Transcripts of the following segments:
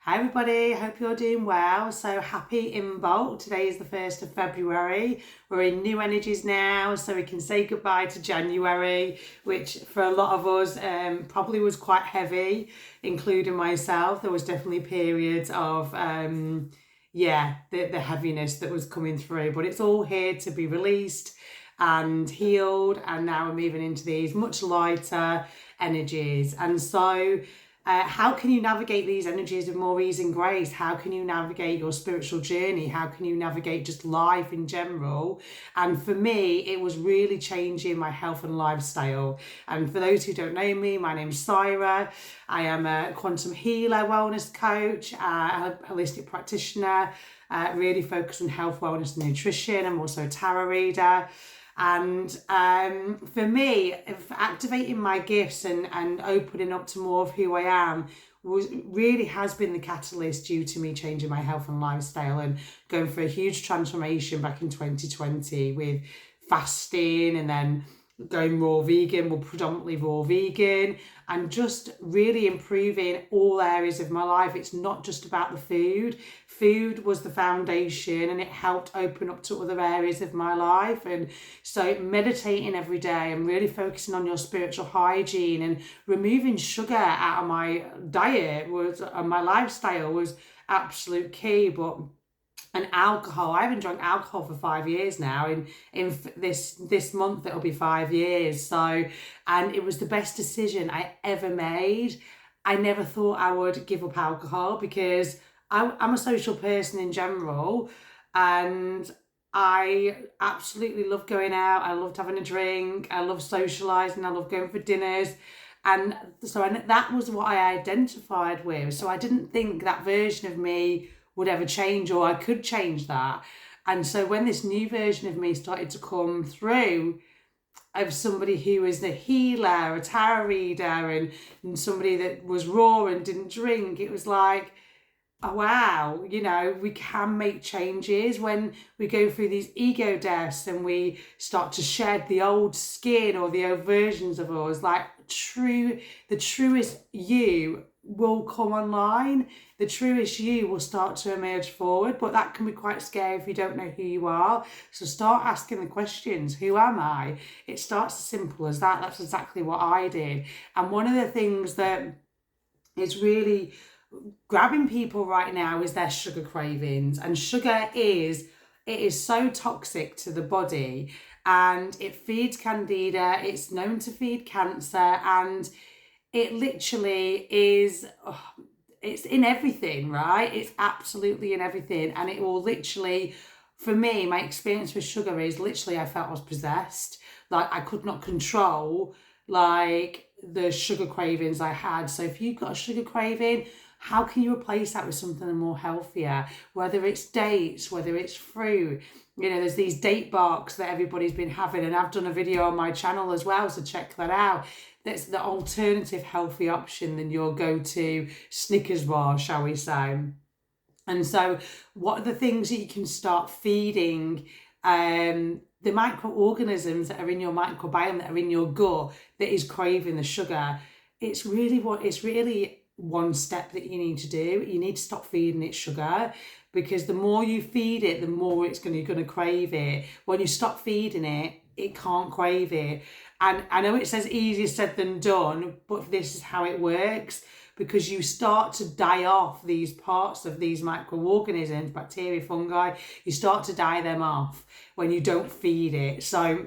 Hi everybody, hope you're doing well. So happy Involt. Today is the 1st of February. We're in new energies now, so we can say goodbye to January, which for a lot of us probably was quite heavy, including myself. There was definitely periods of the heaviness that was coming through, but it's all here to be released and healed, and now we're moving into these much lighter energies. And so how can you navigate these energies with more ease and grace? How can you navigate your spiritual journey? How can you navigate just life in general? And for me, it was really changing my health and lifestyle. And for those who don't know me, my name's Syra. I am a quantum healer, wellness coach, a holistic practitioner, really focused on health, wellness and nutrition. I'm also a tarot reader. And for me, activating my gifts and opening up to more of who I am really has been the catalyst due to me changing my health and lifestyle and going for a huge transformation back in 2020 with fasting and then going raw vegan, well, predominantly raw vegan, and just really improving all areas of my life. It's not just about the food. Food was the foundation and it helped open up to other areas of my life. And so meditating every day and really focusing on your spiritual hygiene and removing sugar out of my diet and my lifestyle was absolute key. And alcohol, I haven't drunk alcohol for 5 years now. In this month it'll be 5 years. So, and it was the best decision I ever made. I never thought I would give up alcohol because I'm a social person in general, and I absolutely love going out. I loved having a drink. I love socialising. I love going for dinners. And so that was what I identified with. So I didn't think that version of me would ever change, or I could change that. And so when this new version of me started to come through, of somebody who was a healer, a tarot reader, and somebody that was raw and didn't drink, it was like, oh wow, we can make changes when we go through these ego deaths and we start to shed the old skin or the old versions of us. Like the truest you will come online. The truest you will start to emerge forward, but that can be quite scary if you don't know who you are. So start asking the questions. Who am I? It starts as simple as that. That's exactly what I did. And one of the things that is really grabbing people right now is their sugar cravings. And sugar is so toxic to the body, and it feeds candida. It's known to feed cancer, and it literally is, it's in everything, right? It's absolutely in everything. And it will literally, for me, my experience with sugar is literally I felt I was possessed. Like I could not control like the sugar cravings I had. So if you've got a sugar craving, how can you replace that with something more healthier? Whether it's dates, whether it's fruit. There's these date barks that everybody's been having, and I've done a video on my channel as well, so check that out. That's the alternative healthy option than your go-to Snickers bar, shall we say. And so what are the things that you can start feeding the microorganisms that are in your microbiome, that are in your gut, that is craving the sugar? It's really one step that you need to do. You need to stop feeding it sugar, because the more you feed it, the more you're going to crave it. When you stop feeding it, it can't crave it. And I know it says easier said than done, but this is how it works, because you start to die off these parts of these microorganisms, bacteria, fungi, you start to die them off when you don't feed it. So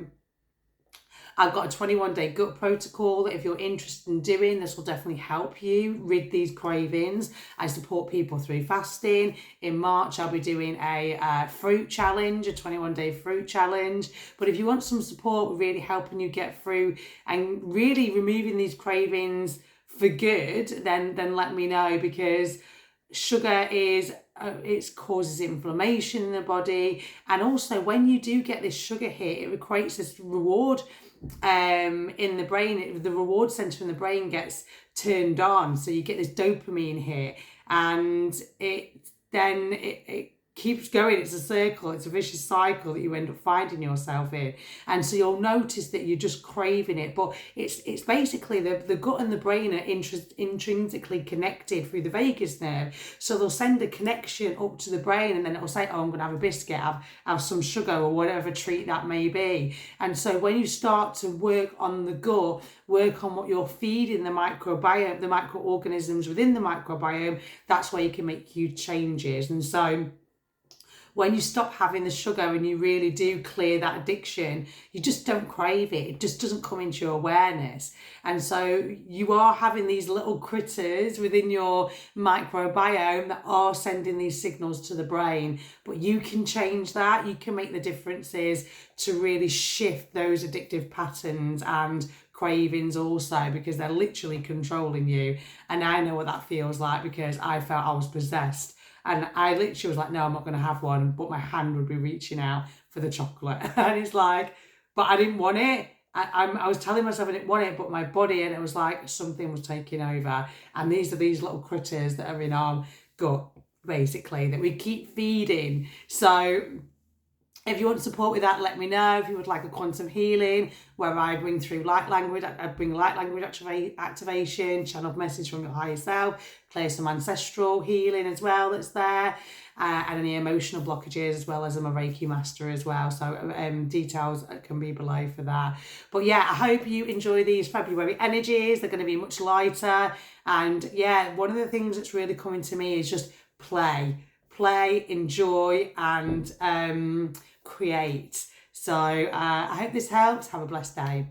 I've got a 21-day gut protocol that if you're interested in doing, this will definitely help you rid these cravings. I support people through fasting. In March, I'll be doing a fruit challenge, a 21-day fruit challenge. But if you want some support with really helping you get through and really removing these cravings for good, then let me know, because sugar is it causes inflammation in the body. And also when you do get this sugar hit, it creates this reward in the brain. The reward center in the brain gets turned on, so you get this dopamine hit, and it keeps going. It's a circle. It's a vicious cycle that you end up finding yourself in. And so you'll notice that you're just craving it. But it's basically the gut and the brain are intrinsically connected through the vagus nerve. So they'll send a connection up to the brain, and then it'll say, oh, I'm going to have a biscuit, have some sugar or whatever treat that may be. And so when you start to work on the gut, work on what you're feeding the microbiome, the microorganisms within the microbiome, that's where you can make huge changes. And so when you stop having the sugar and you really do clear that addiction, you just don't crave it. It just doesn't come into your awareness. And so you are having these little critters within your microbiome that are sending these signals to the brain. But you can change that. You can make the differences to really shift those addictive patterns and cravings also, because they're literally controlling you. And I know what that feels like, because I felt I was possessed. And I literally was like, no, I'm not going to have one. But my hand would be reaching out for the chocolate. And it's like, but I didn't want it. I was telling myself I didn't want it, but my body, and it was like something was taking over. And these are these little critters that are in our gut, basically, that we keep feeding. So if you want support with that, let me know. If you would like a quantum healing, where I bring through light language, I bring light language activation, channeled message from your higher self, clear some ancestral healing as well that's there, and any emotional blockages, as well as I'm a Reiki master as well. So details can be below for that. But yeah, I hope you enjoy these February energies. They're going to be much lighter. And yeah, one of the things that's really coming to me is just play, enjoy, and create. So I hope this helps. Have a blessed day.